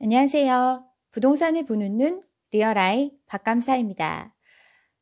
안녕하세요. 부동산을 보는 눈 리얼아이 박감사입니다.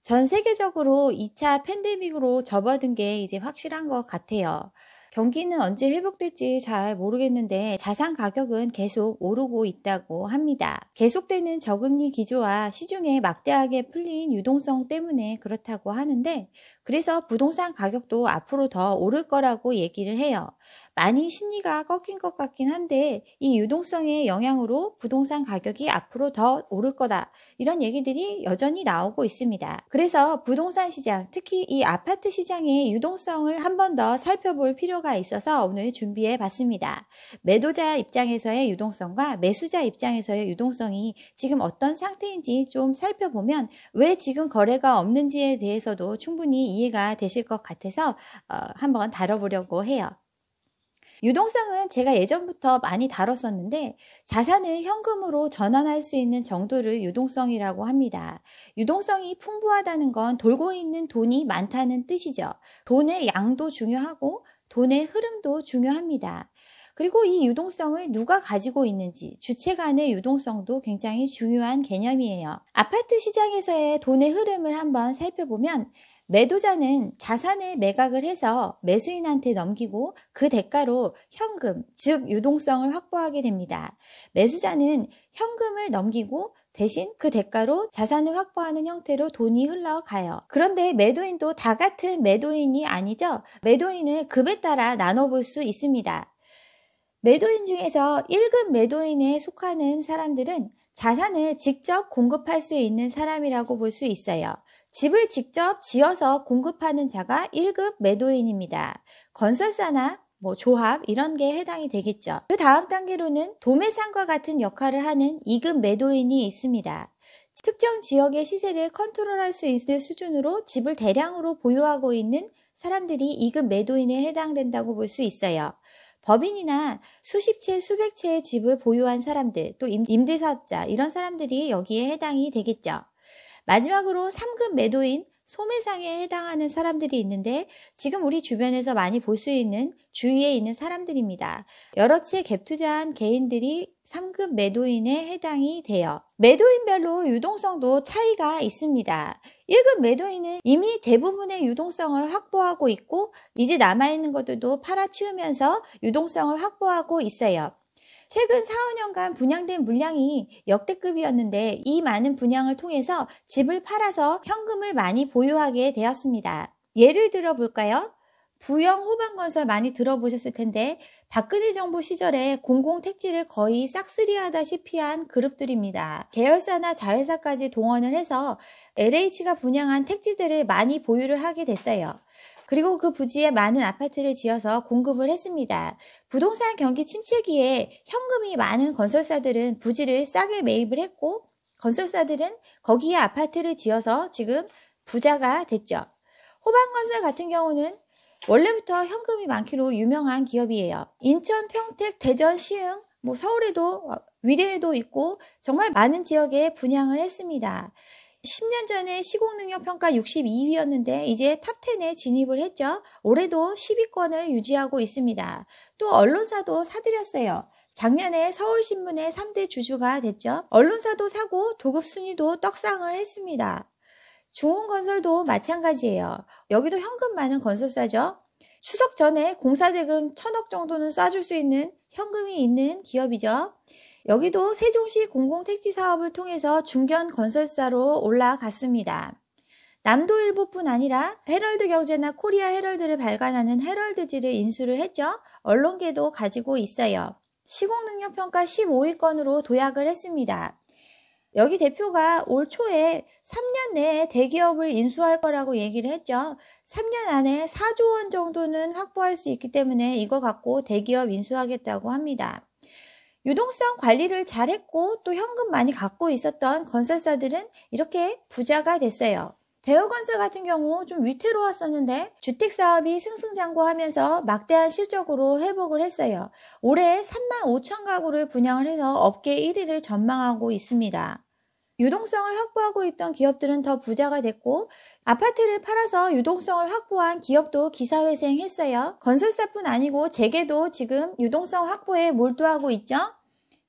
전 세계적으로 2차 팬데믹으로 접어든 게 이제 확실한 것 같아요. 경기는 언제 회복될지 잘 모르겠는데 자산 가격은 계속 오르고 있다고 합니다. 계속되는 저금리 기조와 시중에 막대하게 풀린 유동성 때문에 그렇다고 하는데, 그래서 부동산 가격도 앞으로 더 오를 거라고 얘기를 해요. 많이 심리가 꺾인 것 같긴 한데 이 유동성의 영향으로 부동산 가격이 앞으로 더 오를 거다, 이런 얘기들이 여전히 나오고 있습니다. 그래서 부동산 시장, 특히 이 아파트 시장의 유동성을 한 번 더 살펴볼 필요가 있어서 오늘 준비해 봤습니다. 매도자 입장에서의 유동성과 매수자 입장에서의 유동성이 지금 어떤 상태인지 좀 살펴보면 왜 지금 거래가 없는지에 대해서도 충분히 이해가 되실 것 같아서 한번 다뤄보려고 해요. 유동성은 제가 예전부터 많이 다뤘었는데, 자산을 현금으로 전환할 수 있는 정도를 유동성이라고 합니다. 유동성이 풍부하다는 건 돌고 있는 돈이 많다는 뜻이죠. 돈의 양도 중요하고 돈의 흐름도 중요합니다. 그리고 이 유동성을 누가 가지고 있는지, 주체 간의 유동성도 굉장히 중요한 개념이에요. 아파트 시장에서의 돈의 흐름을 한번 살펴보면, 매도자는 자산을 매각을 해서 매수인한테 넘기고 그 대가로 현금, 즉 유동성을 확보하게 됩니다. 매수자는 현금을 넘기고 대신 그 대가로 자산을 확보하는 형태로 돈이 흘러가요. 그런데 매도인도 다 같은 매도인이 아니죠. 매도인을 급에 따라 나눠볼 수 있습니다. 매도인 중에서 1급 매도인에 속하는 사람들은 자산을 직접 공급할 수 있는 사람이라고 볼 수 있어요. 집을 직접 지어서 공급하는 자가 1급 매도인입니다. 건설사나 조합 이런 게 해당이 되겠죠. 그 다음 단계로는 도매상과 같은 역할을 하는 2급 매도인이 있습니다. 특정 지역의 시세를 컨트롤할 수 있을 수준으로 집을 대량으로 보유하고 있는 사람들이 2급 매도인에 해당된다고 볼 수 있어요. 법인이나 수십 채, 수백 채의 집을 보유한 사람들, 또 임대사업자, 이런 사람들이 여기에 해당이 되겠죠. 마지막으로 3급 매도인, 소매상에 해당하는 사람들이 있는데, 지금 우리 주변에서 많이 볼 수 있는 주위에 있는 사람들입니다. 여러 채 갭 투자한 개인들이 3급 매도인에 해당이 돼요. 매도인별로 유동성도 차이가 있습니다. 1급 매도인은 이미 대부분의 유동성을 확보하고 있고, 이제 남아있는 것들도 팔아치우면서 유동성을 확보하고 있어요. 최근 4, 5년간 분양된 물량이 역대급이었는데, 이 많은 분양을 통해서 집을 팔아서 현금을 많이 보유하게 되었습니다. 예를 들어 볼까요? 부영 호반건설 많이 들어보셨을 텐데, 박근혜 정부 시절에 공공택지를 거의 싹쓸이하다시피 한 그룹들입니다. 계열사나 자회사까지 동원을 해서 LH가 분양한 택지들을 많이 보유를 하게 됐어요. 그리고 그 부지에 많은 아파트를 지어서 공급을 했습니다. 부동산 경기 침체기에 현금이 많은 건설사들은 부지를 싸게 매입을 했고, 건설사들은 거기에 아파트를 지어서 지금 부자가 됐죠. 호반건설 같은 경우는 원래부터 현금이 많기로 유명한 기업이에요. 인천, 평택, 대전, 시흥, 서울에도 위례에도 있고 정말 많은 지역에 분양을 했습니다. 10년 전에 시공능력평가 62위였는데 이제 탑10에 진입을 했죠. 올해도 10위권을 유지하고 있습니다. 또 언론사도 사들였어요. 작년에 서울신문의 3대 주주가 됐죠. 언론사도 사고 도급 순위도 떡상을 했습니다. 중흥건설도 마찬가지예요. 여기도 현금 많은 건설사죠. 추석 전에 공사대금 1,000억 정도는 쏴줄 수 있는 현금이 있는 기업이죠. 여기도 세종시 공공택지 사업을 통해서 중견 건설사로 올라갔습니다. 남도일보뿐 아니라 헤럴드경제나 코리아 헤럴드를 발간하는 헤럴드지를 인수를 했죠. 언론계도 가지고 있어요. 시공능력평가 15위권으로 도약을 했습니다. 여기 대표가 올 초에 3년 내에 대기업을 인수할 거라고 얘기를 했죠. 3년 안에 4조 원 정도는 확보할 수 있기 때문에 이거 갖고 대기업 인수하겠다고 합니다. 유동성 관리를 잘했고 또 현금 많이 갖고 있었던 건설사들은 이렇게 부자가 됐어요. 대우건설 같은 경우 좀 위태로웠었는데 주택사업이 승승장구하면서 막대한 실적으로 회복을 했어요. 올해 35,000가구를 분양을 해서 업계 1위를 전망하고 있습니다. 유동성을 확보하고 있던 기업들은 더 부자가 됐고, 아파트를 팔아서 유동성을 확보한 기업도 기사회생했어요. 건설사뿐 아니고 재계도 지금 유동성 확보에 몰두하고 있죠.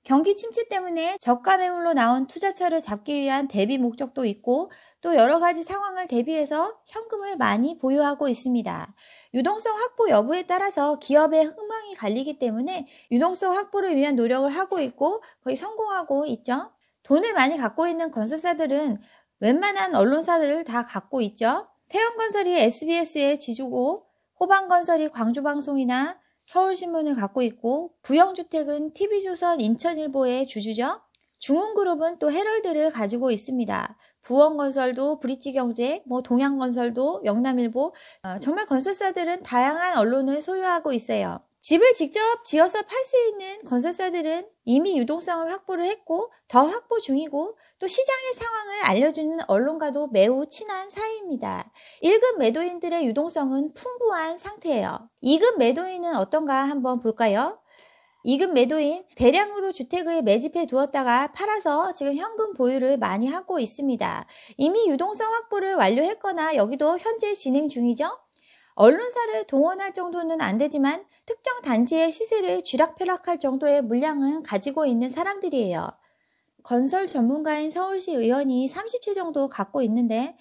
경기 침체 때문에 저가 매물로 나온 투자처를 잡기 위한 대비 목적도 있고 또 여러 가지 상황을 대비해서 현금을 많이 보유하고 있습니다. 유동성 확보 여부에 따라서 기업의 흥망이 갈리기 때문에 유동성 확보를 위한 노력을 하고 있고 거의 성공하고 있죠. 돈을 많이 갖고 있는 건설사들은 웬만한 언론사들을 다 갖고 있죠. 태영건설이 SBS의 지주고 호방건설이 광주방송이나 서울신문을 갖고 있고 부영주택은 TV조선 인천일보의 주주죠. 중흥그룹은 또 헤럴드를 가지고 있습니다. 부원건설도 브릿지경제, 동양건설도 영남일보, 정말 건설사들은 다양한 언론을 소유하고 있어요. 집을 직접 지어서 팔 수 있는 건설사들은 이미 유동성을 확보를 했고 더 확보 중이고 또 시장의 상황을 알려주는 언론과도 매우 친한 사이입니다. 1급 매도인들의 유동성은 풍부한 상태예요. 2급 매도인은 어떤가 한번 볼까요? 2급 매도인, 대량으로 주택을 매집해 두었다가 팔아서 지금 현금 보유를 많이 하고 있습니다. 이미 유동성 확보를 완료했거나 여기도 현재 진행 중이죠. 언론사를 동원할 정도는 안 되지만 특정 단지의 시세를 쥐락펴락할 정도의 물량은 가지고 있는 사람들이에요. 건설 전문가인 서울시 의원이 30채 정도 갖고 있는데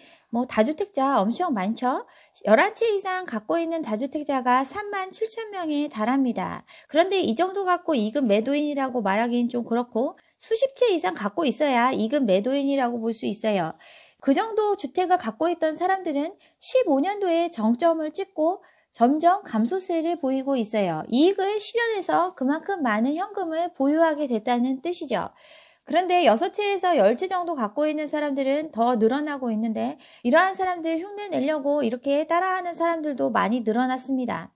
다주택자 엄청 많죠? 11채 이상 갖고 있는 다주택자가 37,000명에 달합니다. 그런데 이 정도 갖고 2급 매도인이라고 말하기는 좀 그렇고 수십 채 이상 갖고 있어야 2급 매도인이라고 볼 수 있어요. 그 정도 주택을 갖고 있던 사람들은 15년도에 정점을 찍고 점점 감소세를 보이고 있어요. 이익을 실현해서 그만큼 많은 현금을 보유하게 됐다는 뜻이죠. 그런데 6채에서 10채 정도 갖고 있는 사람들은 더 늘어나고 있는데 이러한 사람들 흉내 내려고 이렇게 따라하는 사람들도 많이 늘어났습니다.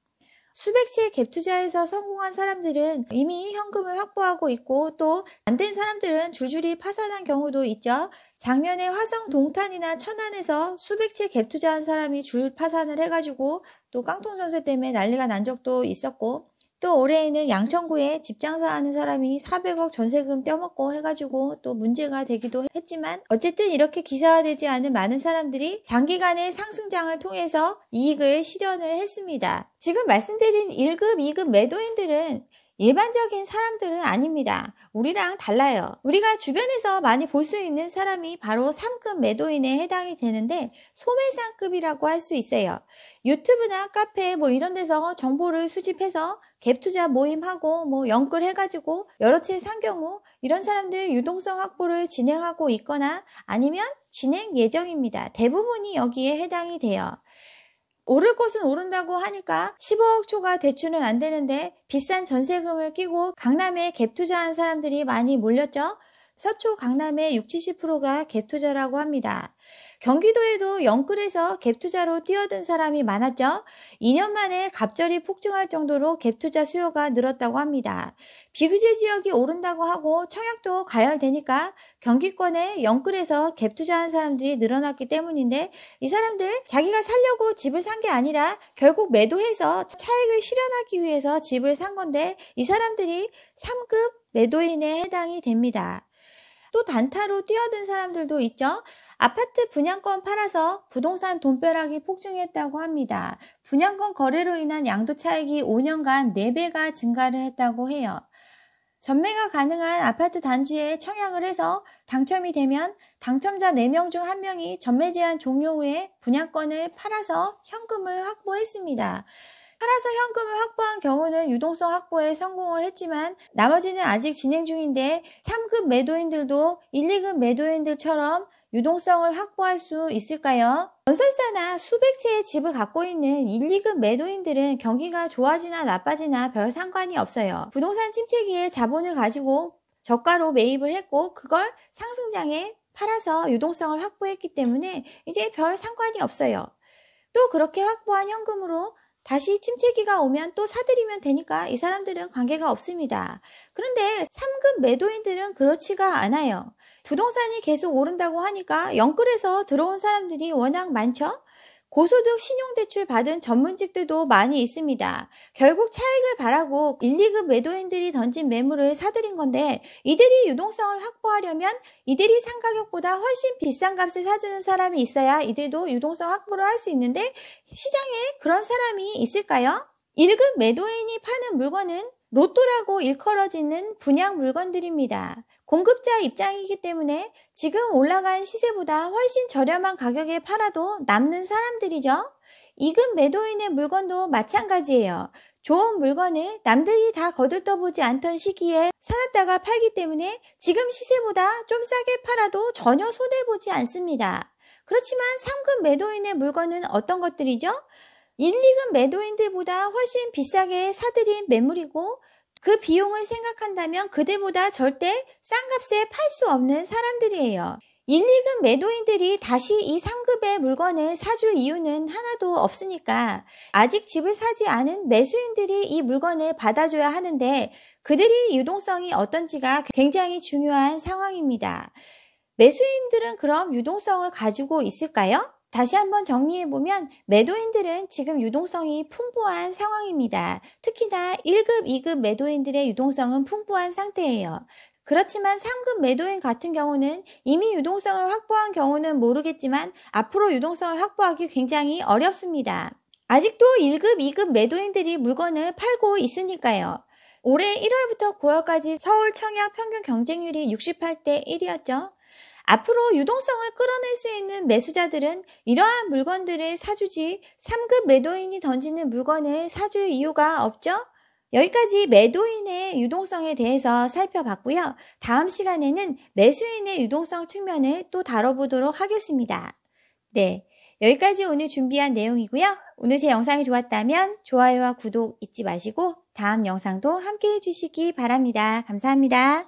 수백 채 갭 투자에서 성공한 사람들은 이미 현금을 확보하고 있고 또 안 된 사람들은 줄줄이 파산한 경우도 있죠. 작년에 화성 동탄이나 천안에서 수백 채 갭 투자한 사람이 줄 파산을 해가지고 또 깡통 전세 때문에 난리가 난 적도 있었고 또 올해에는 양천구에 집 장사하는 사람이 400억 전세금 떼먹고 해가지고 또 문제가 되기도 했지만 어쨌든 이렇게 기사화되지 않은 많은 사람들이 장기간의 상승장을 통해서 이익을 실현을 했습니다. 지금 말씀드린 1급, 2급 매도인들은 일반적인 사람들은 아닙니다. 우리랑 달라요. 우리가 주변에서 많이 볼 수 있는 사람이 바로 3급 매도인에 해당이 되는데 소매상급이라고 할 수 있어요. 유튜브나 카페 이런 데서 정보를 수집해서 갭투자 모임하고 연끌 해가지고 여러 채 산 경우 이런 사람들 유동성 확보를 진행하고 있거나 아니면 진행 예정입니다. 대부분이 여기에 해당이 돼요. 오를 것은 오른다고 하니까 15억 초가 대출은 안 되는데 비싼 전세금을 끼고 강남에 갭 투자한 사람들이 많이 몰렸죠. 서초 강남의 60, 70%가 갭 투자라고 합니다. 경기도에도 영끌에서 갭 투자로 뛰어든 사람이 많았죠. 2년 만에 갑절이 폭증할 정도로 갭 투자 수요가 늘었다고 합니다. 비규제 지역이 오른다고 하고 청약도 가열되니까 경기권에 영끌에서 갭 투자한 사람들이 늘어났기 때문인데 이 사람들 자기가 살려고 집을 산 게 아니라 결국 매도해서 차익을 실현하기 위해서 집을 산 건데 이 사람들이 3급 매도인에 해당이 됩니다. 또 단타로 뛰어든 사람들도 있죠. 아파트 분양권 팔아서 부동산 돈벼락이 폭증했다고 합니다. 분양권 거래로 인한 양도 차익이 5년간 4배가 증가를 했다고 해요. 전매가 가능한 아파트 단지에 청약을 해서 당첨이 되면 당첨자 4명 중 1명이 전매 제한 종료 후에 분양권을 팔아서 현금을 확보했습니다. 팔아서 현금을 확보한 경우는 유동성 확보에 성공을 했지만 나머지는 아직 진행 중인데 3급 매도인들도 1, 2급 매도인들처럼 유동성을 확보할 수 있을까요? 건설사나 수백 채의 집을 갖고 있는 1, 2급 매도인들은 경기가 좋아지나 나빠지나 별 상관이 없어요. 부동산 침체기에 자본을 가지고 저가로 매입을 했고 그걸 상승장에 팔아서 유동성을 확보했기 때문에 이제 별 상관이 없어요. 또 그렇게 확보한 현금으로 다시 침체기가 오면 또 사들이면 되니까 이 사람들은 관계가 없습니다. 그런데 3급 매도인들은 그렇지가 않아요. 부동산이 계속 오른다고 하니까 영끌에서 들어온 사람들이 워낙 많죠? 고소득 신용대출 받은 전문직들도 많이 있습니다. 결국 차익을 바라고 1, 2급 매도인들이 던진 매물을 사들인 건데 이들이 유동성을 확보하려면 이들이 산 가격보다 훨씬 비싼 값에 사주는 사람이 있어야 이들도 유동성 확보를 할 수 있는데 시장에 그런 사람이 있을까요? 1급 매도인이 파는 물건은 로또라고 일컬어지는 분양 물건들입니다. 공급자 입장이기 때문에 지금 올라간 시세보다 훨씬 저렴한 가격에 팔아도 남는 사람들이죠. 이급 매도인의 물건도 마찬가지예요. 좋은 물건을 남들이 다 거들떠보지 않던 시기에 사놨다가 팔기 때문에 지금 시세보다 좀 싸게 팔아도 전혀 손해보지 않습니다. 그렇지만 3급 매도인의 물건은 어떤 것들이죠? 1, 2급 매도인들보다 훨씬 비싸게 사들인 매물이고 그 비용을 생각한다면 그들보다 절대 싼 값에 팔 수 없는 사람들이에요. 1, 2급 매도인들이 다시 이 3급의 물건을 사줄 이유는 하나도 없으니까 아직 집을 사지 않은 매수인들이 이 물건을 받아줘야 하는데 그들이 유동성이 어떤지가 굉장히 중요한 상황입니다. 매수인들은 그럼 유동성을 가지고 있을까요? 다시 한번 정리해보면 매도인들은 지금 유동성이 풍부한 상황입니다. 특히나 1급, 2급 매도인들의 유동성은 풍부한 상태예요. 그렇지만 3급 매도인 같은 경우는 이미 유동성을 확보한 경우는 모르겠지만 앞으로 유동성을 확보하기 굉장히 어렵습니다. 아직도 1급, 2급 매도인들이 물건을 팔고 있으니까요. 올해 1월부터 9월까지 서울 청약 평균 경쟁률이 68대 1이었죠. 앞으로 유동성을 끌어낼 수 있는 매수자들은 이러한 물건들을 사주지 3급 매도인이 던지는 물건을 사줄 이유가 없죠? 여기까지 매도인의 유동성에 대해서 살펴봤고요. 다음 시간에는 매수인의 유동성 측면을 또 다뤄보도록 하겠습니다. 네, 여기까지 오늘 준비한 내용이고요. 오늘 제 영상이 좋았다면 좋아요와 구독 잊지 마시고 다음 영상도 함께 해주시기 바랍니다. 감사합니다.